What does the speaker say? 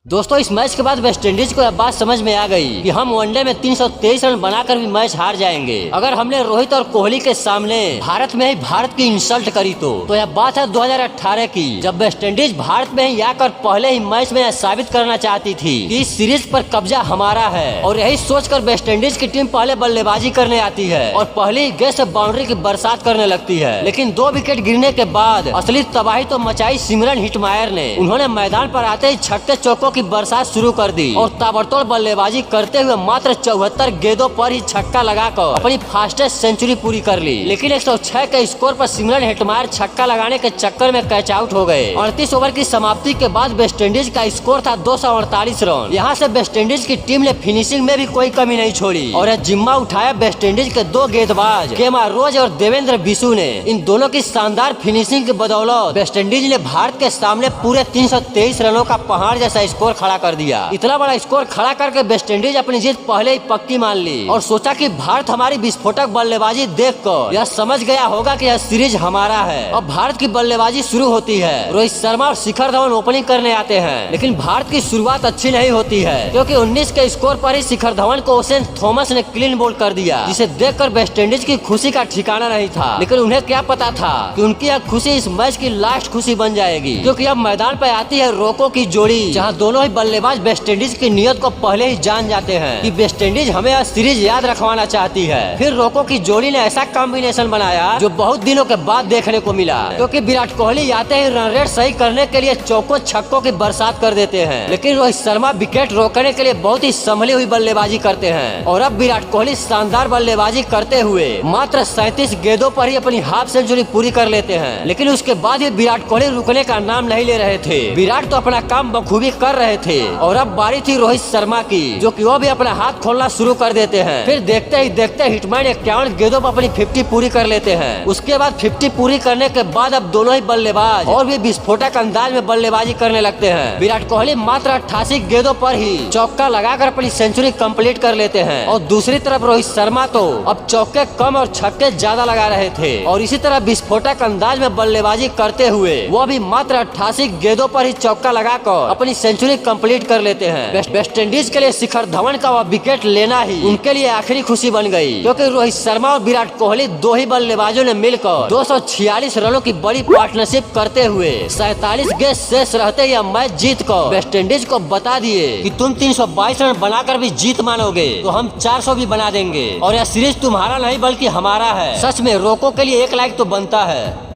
दोस्तों इस मैच के बाद वेस्टइंडीज को यह बात समझ में आ गई कि हम वनडे में 323 रन बनाकर भी मैच हार जाएंगे। अगर हमने रोहित और कोहली के सामने भारत में ही भारत की इंसल्ट करी तो यह बात है 2018 की, जब वेस्टइंडीज भारत में ही आकर पहले ही मैच में यह साबित करना चाहती थी कि इस सीरीज पर कब्जा हमारा है। और यही सोचकर वेस्टइंडीज की टीम पहले बल्लेबाजी करने आती है और पहले ही गेंद से बाउंड्री की बरसात करने लगती है। लेकिन 2 विकेट गिरने के बाद असली तबाही तो मचाई सिमरन हिटमायर ने। उन्होंने मैदान पर आते ही छक्के चौकों की बरसात शुरू कर दी और ताबड़तोड़ बल्लेबाजी करते हुए मात्र 74 गेंदों पर ही छक्का लगाकर अपनी फास्टेस्ट सेंचुरी पूरी कर ली। लेकिन 106 के स्कोर पर सिमरन हिटमायर छक्का लगाने के चक्कर में कैच आउट हो गए। 38 ओवर की समाप्ति के बाद वेस्टइंडीज का स्कोर था 248 रन। यहाँ से वेस्टइंडीज की टीम ने फिनिशिंग में भी कोई कमी नहीं छोड़ी और यह जिम्मा उठाया वेस्टइंडीज के 2 गेंदबाज केमा रोज और देवेंद्र बिशु ने। इन दोनों की शानदार फिनिशिंग की बदौलत वेस्टइंडीज ने भारत के सामने पूरे 323 रनों का पहाड़ जैसा स्कोर खड़ा कर दिया। इतना बड़ा स्कोर खड़ा करके वेस्टइंडीज अपनी जीत पहले ही पक्की मान ली और सोचा कि भारत हमारी विस्फोटक बल्लेबाजी देखकर यह समझ गया होगा कि यह सीरीज हमारा है। अब भारत की बल्लेबाजी शुरू होती है। रोहित शर्मा और शिखर धवन ओपनिंग करने आते हैं, लेकिन भारत की शुरुआत अच्छी नहीं होती है क्योंकि 19 के स्कोर पर ही शिखर धवन को ओशेन थॉमस ने क्लीन बोल्ड कर दिया, जिसे देखकर वेस्टइंडीज की खुशी का ठिकाना नहीं था। लेकिन उन्हें क्या पता था कि उनकी यह खुशी इस मैच की लास्ट खुशी बन जाएगी, क्योंकि अब मैदान पर आती है रोको की जोड़ी, जहां दोनों ही बल्लेबाज वेस्टइंडीज की नियत को पहले ही जान जाते हैं कि वेस्टइंडीज हमें यह सीरीज याद रखवाना चाहती है। फिर रोको की जोड़ी ने ऐसा कॉम्बिनेशन बनाया जो बहुत दिनों के बाद देखने को मिला, क्योंकि विराट कोहली आते ही रन रेट सही करने के लिए चौकों छक्कों की बरसात कर देते हैं, लेकिन रोहित शर्मा विकेट रोकने के लिए बहुत ही संभली हुई बल्लेबाजी करते हैं। और अब विराट कोहली शानदार बल्लेबाजी करते हुए मात्र 37 गेंदों पर ही अपनी हाफ सेंचुरी पूरी कर लेते हैं। लेकिन उसके बाद भी विराट कोहली रुकने का नाम नहीं ले रहे थे। विराट तो अपना काम बखूबी कर रहे थे और अब बारी थी रोहित शर्मा की, जो कि वो भी अपना हाथ खोलना शुरू कर देते हैं। फिर देखते ही देखते हिटमैन 51 गेंदों पर अपनी 50 पूरी कर लेते हैं। उसके बाद 50 पूरी करने के बाद अब दोनों ही बल्लेबाज और भी विस्फोटक अंदाज में बल्लेबाजी करने लगते हैं। विराट कोहली मात्र 88 गेंदों पर ही चौका लगाकर अपनी सेंचुरी कंप्लीट कर लेते हैं और दूसरी तरफ रोहित शर्मा तो अब चौके कम और छक्के ज्यादा लगा रहे थे और इसी तरह विस्फोटक अंदाज में बल्लेबाजी करते हुए वो भी मात्र 88 गेंदों पर ही चौका लगाकर अपनी सेंचुरी कंप्लीट कर लेते हैं। वेस्टइंडीज के लिए शिखर धवन का वह विकेट लेना ही उनके लिए आखिरी खुशी बन गई, क्योंकि रोहित शर्मा और विराट कोहली 2 ही बल्लेबाजों ने मिलकर 246 रनों की बड़ी पार्टनरशिप करते हुए 47 गेंद शेष रहते यह मैच जीत कर वेस्टइंडीज को बता दिए कि तुम 322 रन बनाकर भी जीत मानोगे तो हम 400 भी बना देंगे और यह सीरीज तुम्हारा नहीं बल्कि हमारा है। सच में रोको के लिए 1 लाइक तो बनता है।